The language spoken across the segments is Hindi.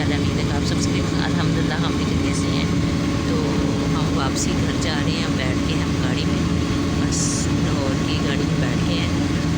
इंशाल्लाह उम्मीद है कि आप सब्सक्राइब। अल्हम्दुलिल्लाह हम भी जल्दी से हैं, तो हम वापसी घर जा रहे हैं। बैठ के हम गाड़ी में, बस लाहौर की गाड़ी में बैठ के हैं।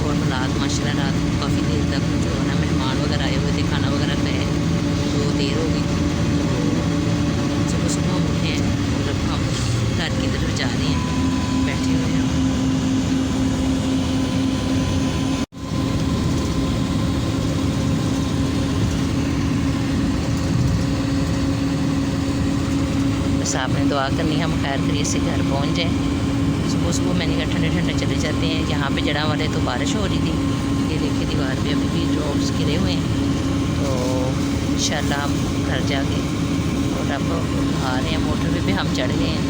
और हालात माशाल्लाह रात को काफ़ी देर तक जो है ना मेहमान वगैरह आए हुए थे, खाना वगैरह खाए तो देर हो गई थी। तो सुबह सुबह हम उठे हैं और अब हम घर की तरफ जा रहे हैं, बैठे हुए हैं। बस आपने दुआ करनी है हम खैर खरीद से घर पहुंच जाएँ। सुबह सुबह मैंने कहा ठंडे ठंडे चले जाते हैं। यहाँ पे जड़ा वाले तो बारिश हो रही थी, ये देखिए दीवार पे अभी भी ड्रॉप्स गिरे हुए हैं। तो इंशाल्लाह हम घर जाके और अब आ रहे हैं, मोटरवे पे हम चढ़ गए हैं।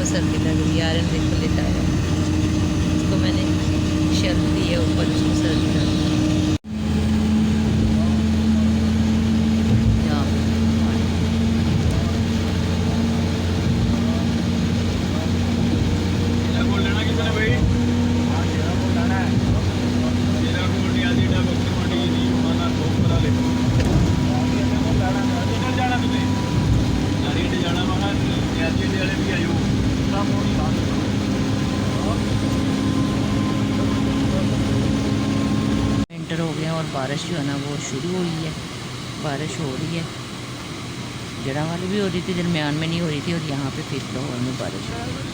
सर्दी लग रही है, आयरन देखो लेता है उसको, मैंने शर्ट दी है ऊपर, उसको सर्दी लग रही है। विंटर हो गया और बारिश जो है ना वो शुरू हुई है। बारिश हो रही है, जड़ा वाली भी हो रही थी, दरमियान में नहीं हो रही थी, और यहाँ पे फिर लाहौर में बारिश हो रही है।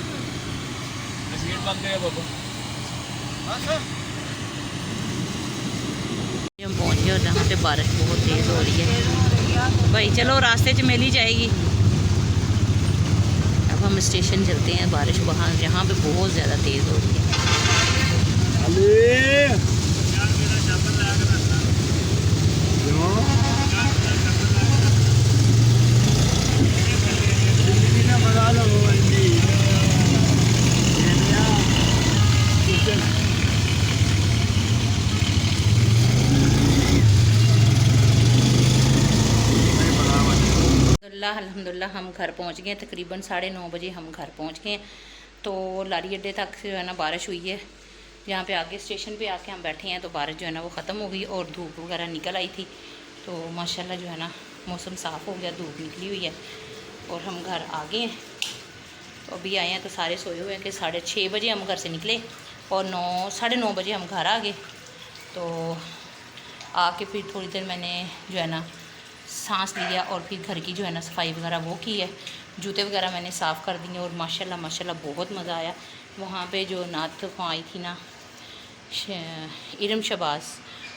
हम पहुँच गए और जहाँ पे बारिश बहुत तेज़ हो रही है। भाई चलो रास्ते च मिल ही जाएगी। अब हम स्टेशन चलते हैं। बारिश वहाँ जहाँ पे बहुत ज़्यादा तेज़ हो रही है। अल्हम्दुलिल्लाह हम घर पहुंच गए। तकरीबन 9:30 बजे हम घर पहुंच गए। तो लारी अड्डे तक जो है ना बारिश हुई है। यहाँ पे आगे स्टेशन पे आके हम बैठे हैं तो बारिश जो है ना वो ख़त्म हो गई और धूप वगैरह निकल आई थी। तो माशाल्लाह जो है ना मौसम साफ़ हो गया, धूप निकली हुई है और हम घर आ गए हैं। तो अभी आए हैं तो सारे सोए हुए हैं कि 6:30 बजे हम घर से निकले और 9-9:30 बजे हम घर आ गए। तो आके फिर थोड़ी देर मैंने जो है ना सांस लिया और फिर घर की जो है ना सफाई वगैरह वो की है। जूते वगैरह मैंने साफ़ कर दिए और माशाल्लाह माशाल्लाह बहुत मज़ा आया। वहाँ पे जो नात ख़्वां आई थी ना इरम शहबाज,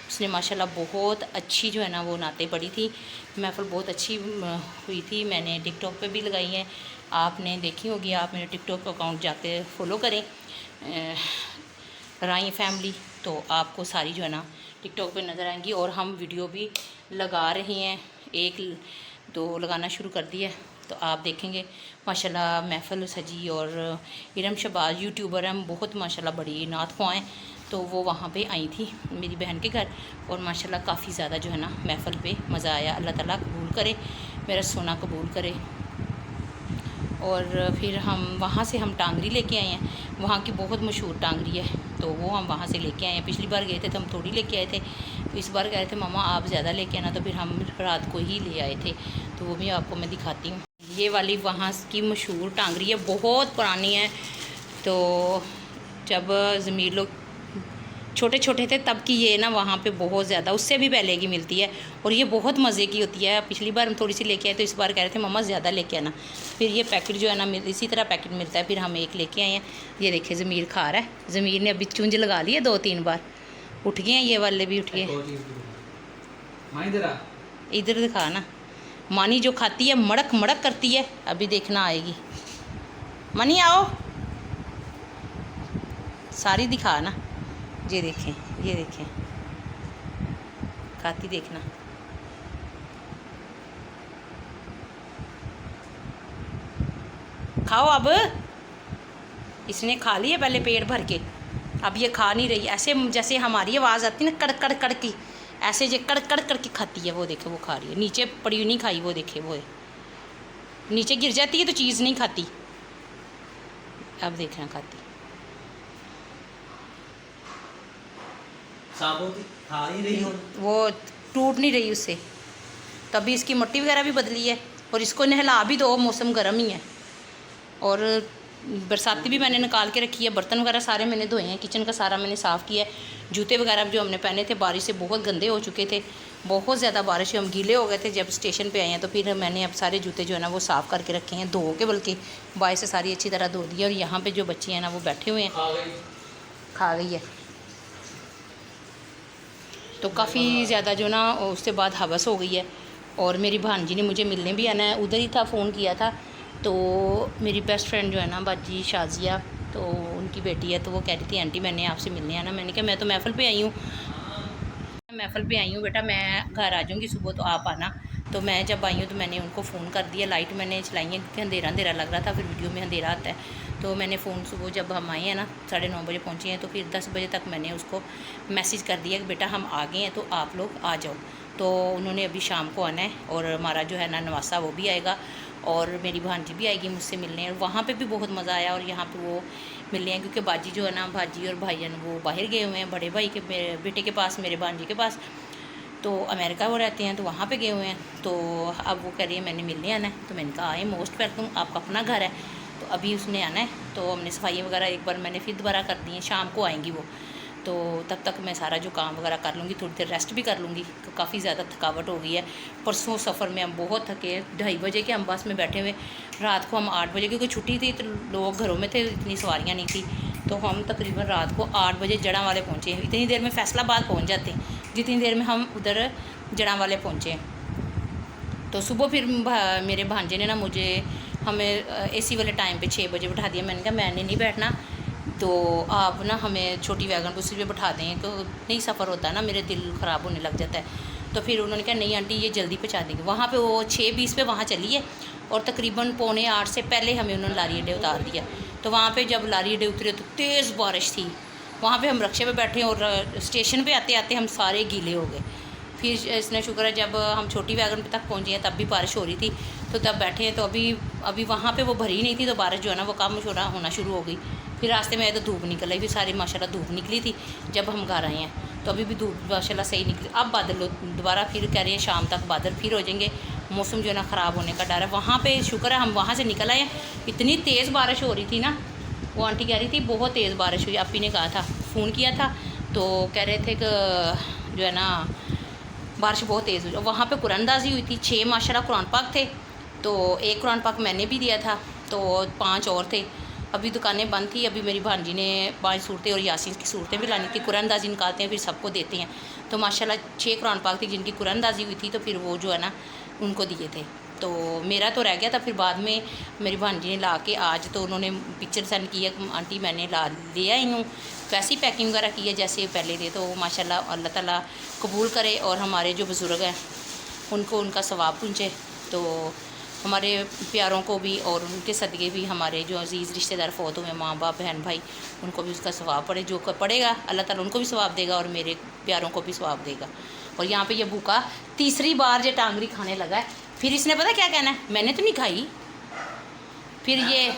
उसने माशाल्लाह बहुत अच्छी जो है ना वो नातें पढ़ी थी। महफ़िल बहुत अच्छी हुई थी। मैंने टिकटॉक पे भी लगाई हैं, आपने देखी होगी। आप मेरे टिकटॉक अकाउंट जाके फ़ॉलो करें, राई फैमिली, तो आपको सारी जो है ना टिकटॉक पे नज़र आएंगी। और हम वीडियो भी लगा रहे हैं, 1-2 लगाना शुरू कर दिया। तो आप देखेंगे माशाल्लाह महफ़िल सजी। और इरम शहबाज यूट्यूबर हैं, बहुत माशाल्लाह बड़ी नात ख़्वां हैं। तो वो वहाँ पे आई थी मेरी बहन के घर और माशाल्लाह काफ़ी ज़्यादा जो है ना महफ़िल पे मज़ा आया। अल्लाह ताला कबूल करे, मेरा सोना कबूल करे। और फिर हम वहाँ से हम टांगरी लेके आए हैं। वहाँ की बहुत मशहूर टांगरी है, तो वो हम वहाँ से लेके आए हैं। पिछली बार गए थे तो हम थोड़ी लेके आए थे, तो इस बार कह रहे थे मामा आप ज़्यादा लेके आना, तो फिर हम रात को ही ले आए थे। तो वो भी आपको मैं दिखाती हूँ। ये वाली वहाँ की मशहूर टांगरी है, बहुत पुरानी है। तो जब ज़मीर लोग छोटे छोटे थे तब की ये ना वहाँ पे बहुत ज़्यादा, उससे भी पहले की मिलती है और ये बहुत मज़े की होती है। पिछली बार हम थोड़ी सी लेके आए तो इस बार कह रहे थे मम्मा ज़्यादा लेके आना। फिर ये पैकेट जो है ना इसी तरह पैकेट मिलता है, फिर हम एक लेके आए हैं। ये देखिए ज़मीर खा रहा है, ज़मीर ने अभी चुंझ लगा ली है 2-3 बार। उठ गए हैं ये वाले भी, उठ गए। इधर दिखा ना, मानी जो खाती है मड़क मड़क करती है, अभी देखना आएगी। मनी आओ, सारी दिखा ना। ये देखें, ये देखें खाती, देखना। खाओ अब। इसने खा लिया पहले पेट भर के, अब ये खा नहीं रही। ऐसे जैसे हमारी आवाज़ आती है ना कड़ कड़ कड़ की, ऐसे जो कड़ कड़ करके खाती है। वो देखे वो खा रही है, नीचे पड़ी हुई नहीं खाई, वो देखे वो नीचे गिर जाती है तो चीज़ नहीं खाती। अब देखना खाती, खा ही रही हो, वो टूट नहीं रही उससे। तभी इसकी मट्टी वगैरह भी बदली है, और इसको नहला भी दो, मौसम गर्म ही है। और बरसाती भी मैंने निकाल के रखी है, बर्तन वगैरह सारे मैंने धोए हैं, किचन का सारा मैंने साफ़ किया है। जूते वगैरह जो हमने पहने थे बारिश से बहुत गंदे हो चुके थे, बहुत ज़्यादा बारिश से हम गीले हो गए थे जब स्टेशन पे आए हैं। तो फिर मैंने अब सारे जूते जो है ना वो साफ़ करके रखे हैं, धो के, बल्कि बाई से सारी अच्छी तरह धो दी है। और यहाँ पर जो बच्चे हैं ना वो बैठे हुए हैं, खा गई है। तो काफ़ी ज़्यादा जो ना उसके बाद हवस हो गई है। और मेरी भांजी ने मुझे मिलने भी आना है, उधर ही था, फ़ोन किया था। तो मेरी बेस्ट फ्रेंड जो है ना बाजी शाजिया, तो उनकी बेटी है, तो वो कह रही थी आंटी मैंने आपसे मिलने आना। मैंने कहा मैं तो महफ़िल पे आई हूँ, बेटा, मैं घर आ जाऊँगी सुबह, तो आप आना। तो मैं जब आई हूँ तो मैंने उनको फ़ोन कर दिया। लाइट मैंने चलाई है क्योंकि अंधेरा अंधेरा लग रहा था, फिर वीडियो में अंधेरा आता है। तो मैंने फ़ोन सुबह जब हम आए हैं ना 9:30 बजे पहुँचे हैं, तो फिर 10 बजे तक मैंने उसको मैसेज कर दिया कि बेटा हम आ गए हैं, तो आप लोग आ जाओ। तो उन्होंने अभी शाम को आना है, और हमारा जो है ना नवासा वो भी आएगा, और मेरी भांजी भी आएगी मुझसे मिलने। और वहाँ पे भी बहुत मज़ा आया, और यहाँ पे वो मिलने हैं क्योंकि बाजी जो है ना, भाजी और भाईजान वो बाहर गए हुए हैं, बड़े भाई के बेटे के पास, मेरे भांजी के पास। तो अमेरिका वो रहते हैं, तो वहाँ पे गए हुए हैं। तो अब वो कह रही है मैंने मिलने आना है। तो मैंने कहा आए, मोस्ट वेलकम, आपका अपना घर है। तो अभी उसने आना है, तो हमने सफाई वगैरह एक बार मैंने फिर दोबारा कर दी है, शाम को आएंगी वो। तो तब तक मैं सारा जो काम वगैरह कर लूँगी, थोड़ी देर रेस्ट भी कर लूँगी। तो काफ़ी ज़्यादा थकावट हो गई है। परसों सफ़र में हम बहुत थके, 2:30 बजे के हम बस में बैठे हुए, रात को हम 8 बजे, क्योंकि छुट्टी थी तो लोग घरों में थे, इतनी सवारियाँ नहीं थी। तो हम तकरीबन रात को 8 बजे जड़ा वाले पहुँचे हैं। इतनी देर में फैसलाबाद पहुँच जाते हैं जितनी देर में हम उधर जड़ा वाले पहुँचे हैं। तो सुबह फिर मेरे भांजे ने ना मुझे हमें एसी वाले टाइम पे 6 बजे बैठा दिया। मैंने कहा मैंने नहीं बैठना, तो आप ना हमें छोटी वैगन को उसी पे बैठा दें, तो नहीं सफ़र होता ना, मेरे दिल ख़राब होने लग जाता है। तो फिर उन्होंने कहा नहीं आंटी ये जल्दी पहुँचा देंगे। वहाँ पे वो 6:20 पे वहाँ चली है, और तकरीबन 7:45 से पहले हमें उन्होंने लारी अड्डे उतार दिया। तो वहाँ पे जब लारी अड्डे उतरे तो तेज़ बारिश थी। वहाँ पे हम रक्शे पे बैठे, और स्टेशन पे आते आते हम सारे गीले हो गए। फिर इसने शुक्र है जब हम छोटी वैगन पे तक पहुँचे हैं तब भी बारिश हो रही थी, तो तब बैठे हैं। तो अभी वहाँ पे वो भरी नहीं थी, तो बारिश जो है ना वो कम होना शुरू हो गई। फिर रास्ते में आए तो धूप निकल आई, फिर सारी माशाल्लाह धूप निकली थी जब हम घर आए हैं। तो अभी भी धूप माशाल्लाह सही निकली। अब बादल दोबारा फिर कह रहे हैं शाम तक बादल फिर हो जाएंगे, मौसम जो है ना ख़राब होने का डर है। वहाँ पे शुक्र है हम वहाँ से निकल आए हैं। इतनी तेज़ बारिश हो रही थी ना, वो आंटी कह रही थी बहुत तेज़ बारिश हुई। आपी ने कहा था, फ़ोन किया था, तो कह रहे थे कि जो है ना बारिश बहुत तेज़ हुई। वहाँ पे कुरानंदाजी हुई थी, 6 माशाल्लाह कुरान पाक थे। तो एक कुरान पाक मैंने भी दिया था, तो 5 और थे। अभी दुकानें बंद थी। अभी मेरी भांजी ने 5 सूरतें और यासीन की सूरतें भी लानी थी। कुरानंदाजी निकालते हैं फिर सबको देते हैं। तो माशाल्लाह 6 कुरान पाक थी जिनकी कुरानंदाजी हुई थी, तो फिर वो जो है ना उनको दिए थे। तो मेरा तो रह गया था। फिर बाद में मेरी भांजी ने ला के आज तो उन्होंने पिक्चर सेंड किया कि आंटी मैंने ले आई हूँ, वैसी पैकिंग वगैरह की है जैसे पहले थे। तो माशाल्लाह अल्लाह ताला कबूल करे, और हमारे जो बुज़ुर्ग हैं उनको उनका सवाब पहुँचे। तो हमारे प्यारों को भी और उनके सदक़े भी हमारे जो अज़ीज़ रिश्तेदार फ़ौत हुए, माँ बाप बहन भाई, उनको भी उसका सवाब पड़े। जो पड़ेगा अल्लाह ताला उनको भी सवाब देगा, और मेरे प्यारों को भी सवाब देगा। और यहाँ पे ये भूखा तीसरी बार ये टांगरी खाने लगा है। फिर इसने पता क्या कहना है, मैंने तो नहीं खाई। फिर ये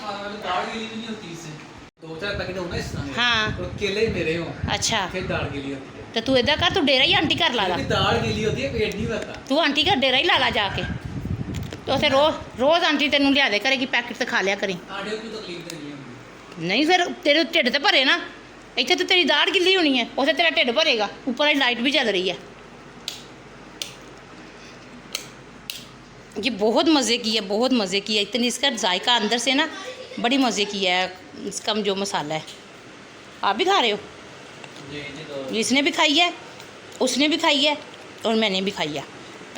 हाँ केले मेरे हो, अच्छा, फिर दाल गीली होती है। तो तू इधर कर, तू डेरा ही आंटी कर ला दाल गीली होती है, पेट नहीं भरता। तू आंटी का डेरा ही ला जाके। तो उसे रोज़ आंटी तेनों लिया दे करेगी, पैकेट तो खा लिया करी। नहीं फिर तेरे ढिड तो भरे ना, इतने तो तेरी दाढ़ गिल्ली होनी है, उसे तेरा ढिड भरेगा। ऊपर वाली लाइट भी चल रही है। ये बहुत मज़े की है, बहुत मज़े की है। इतनी इसका जायका अंदर से ना बड़ी मज़े की है। इसका जो मसाला है, आप भी खा रहे हो? इसने भी खाई है, उसने भी खाई है, और मैंने भी खाई है।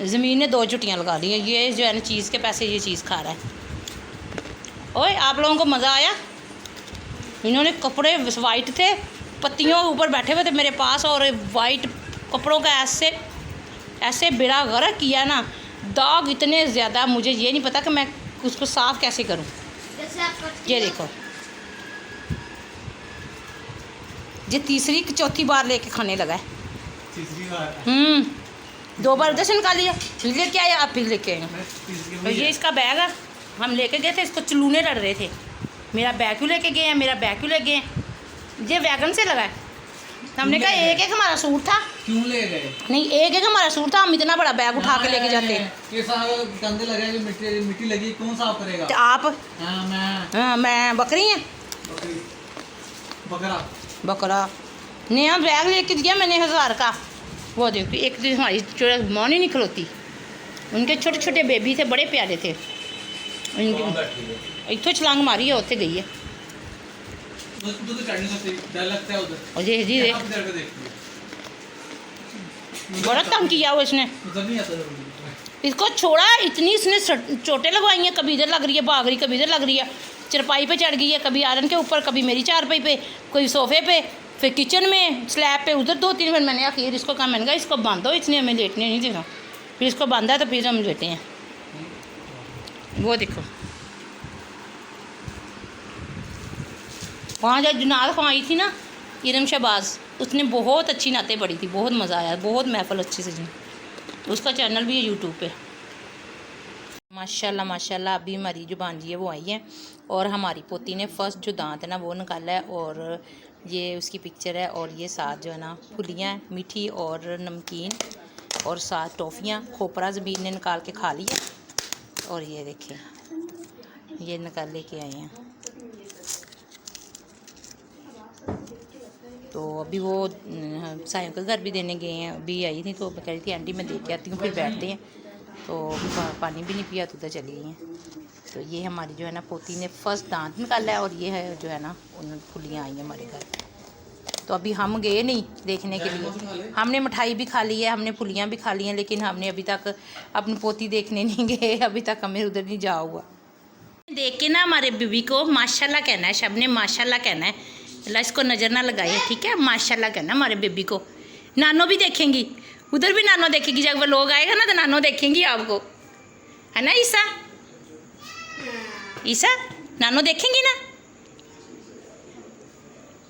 ज़मीन ने 2 चुटियाँ लगा ली हैं। ये जो है ना चीज़ के पैसे ये चीज़ खा रहा है। ओए आप लोगों को मज़ा आया? इन्होंने कपड़े वाइट थे, पत्तियों के ऊपर बैठे हुए थे मेरे पास, और वाइट कपड़ों का ऐसे बेड़ा गर्क किया ना, दाग इतने ज़्यादा। मुझे ये नहीं पता कि मैं उसको साफ़ कैसे करूं। ये देखो, ये तीसरी चौथी बार लेके खाने लगा है। तीसरी बार 2 बार दर्शन खा लिया, फिर लेके आया, आप फिर लेके आए। मैं तीसरी और में ये इसका बैग है, हम लेके गए थे, इसको चलूने लड़ रहे थे, मेरा बैग क्यों लेके गए हैं, मेरा बैग क्यों ले गए हैं। ये वैगन से लगा है। हमने कहा एक एक हमारा सूट था, क्यों ले गए? नहीं एक एक हमारा सूट था, हम इतना बड़ा बैग उठा के लेके जाते हैं। ये साहब गंदे लगे, मिट्टी मिट्टी लगी, कौन साफ करेगा? तो आप हाँ मैं बकरी हैं, बकरा बकरा। नया बैग लेके दिया मैंने 1000 का। वो देखो एक दिन हमारी मौन ही नहीं खलोती, उनके छोटे छोटे बेबी थे, बड़े प्यारे थे, उनकी इतों छलांग मारी है, उत्थे गई है। तो चढ़ नहीं सकती, डर लगता है उधर। और ये जी यहाँ पे डर के देखती है। बड़ा तंग किया वो इसने, उधर नहीं आता जल्दी। इसको छोड़ा, इतनी इसने चोटें लगवाई हैं, कभी इधर लग रही है, भाग रही, कभी इधर लग रही है, चरपाई पे चढ़ गई है, कभी आयरन के ऊपर, कभी मेरी चारपाई पे, कोई सोफे पे, फिर किचन में स्लैब पे, उधर 2-3 बार मैंने आखिर इसको कहा, मैंने कहा इसको बांधो, इसने हमें लेटने नहीं देना। फिर इसको बांधा तो फिर हम लेटे हैं। वो देखो वहाँ जब जुनाद खां आई थी ना, इरम शहबाज, उसने बहुत अच्छी नाते पढ़ी थी, बहुत मज़ा आया, बहुत महफल अच्छी से जी। उसका चैनल भी है यूट्यूब पे। माशाल्लाह माशाल्लाह, अभी हमारी जो भांजी है वो आई है, और हमारी पोती ने फर्स्ट जो दांत है ना वो निकाला है, और ये उसकी पिक्चर है, और ये साथ जो है ना फुलियाँ मीठी और नमकीन, और साथ टॉफ़ियाँ, खोपरा ज़मीन ने निकाल के खा लिया। और ये देखिए ये निकाल लेके आए हैं। तो अभी वो सायों के घर भी देने गए हैं, अभी आई थी तो मैं कह रही थी आंटी मैं दे के आती हूँ, फिर बैठते हैं। तो पानी भी नहीं पिया तो उधर चली गई हैं। तो ये हमारी जो है ना पोती ने फर्स्ट दांत निकाला है, और ये है जो है ना उन फुलियाँ आई हैं हमारे घर। तो अभी हम गए नहीं देखने के लिए, हमने मिठाई भी खा ली है, हमने फुलियाँ भी खा ली हैं, लेकिन हमने अभी तक अपनी पोती देखने नहीं गए, अभी तक हमें उधर नहीं जा हुआ। देख के ना हमारे बीबी को माशाल्लाह कहना है, शब ने माशाल्लाह कहना है, अल्लाह इसको नज़र ना लगाए, ठीक है, माशाल्लाह कहना हमारे बेबी को। नानो भी देखेंगी, उधर भी नानो देखेगी, जब वो लोग आएगा ना तो नानो देखेंगी आपको, है ना ईसा? ईसा नानो देखेंगी ना,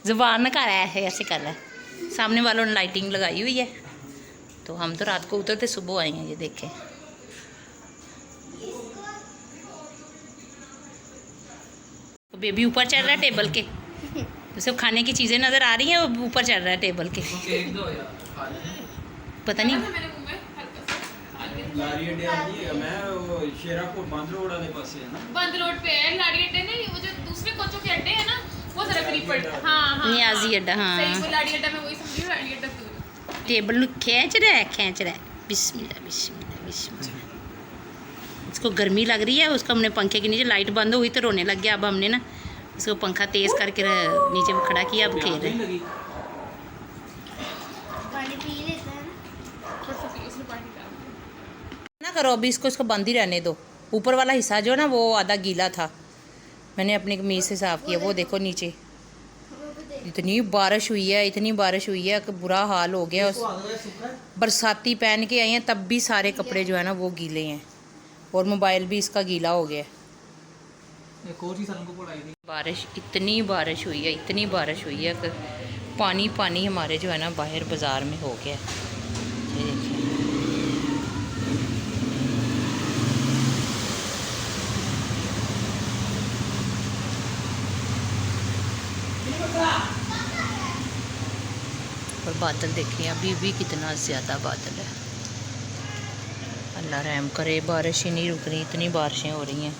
जुबान कर रहा है, ऐसे कर रहा है। सामने वालों ने लाइटिंग लगाई हुई है, तो हम तो रात को उतरते सुबह आए हैं। ये देखें तो बेबी ऊपर चढ़ रहा है टेबल के, तो सब खाने की चीज़ें नज़र आ रही हैं, वो ऊपर चढ़ रहा है टेबल के। पता नहीं लारी अड्डे आती है, मैं वो शेरापुर बंद रोड वाले पास है ना, बंद रोड पे है लाड़ी अड्डे, नहीं वो जो दूसरे कोचों के अड्डे है ना, वो जरा करीब पड़ता है। हाँ नियाजी अड्डा, हाँ सही, वो लाड़ी अड्डा में वही समझी, लाड़ी अड्डा दूर। टेबल खींच रहा है बिस्मिल्लाह बिस्मिल्लाह बिस्मिल्लाह। इसको गर्मी लग रही है, उसको हमने पंखे के नीचे लाइट बंद हुई तो रोने लग गया। अब हमने ना इसको पंखा तेज़ करके नीचे खड़ा किया, अब खेल रहे हैं। ना करो अभी इसको बंद ही रहने दो। ऊपर वाला हिस्सा जो ना वो आधा गीला था, मैंने अपनी कमीज से साफ़ किया। वो देखो नीचे इतनी बारिश हुई है, इतनी बारिश हुई है कि बुरा हाल हो गया। बरसाती पहन के आई हैं तब भी सारे कपड़े जो है ना वो गीले हैं, और मोबाइल भी इसका गीला हो गया। एक और चीज़ हमको पढ़ाई थी। बारिश, इतनी बारिश हुई है, इतनी बारिश हुई है कि पानी पानी हमारे जो है ना बाहर बाज़ार में हो गया। ये देखिए और बादल देखिए, अभी भी कितना ज़्यादा बादल है। अल्लाह रहम करे, बारिश ही नहीं रुक रही, इतनी बारिशें हो रही हैं।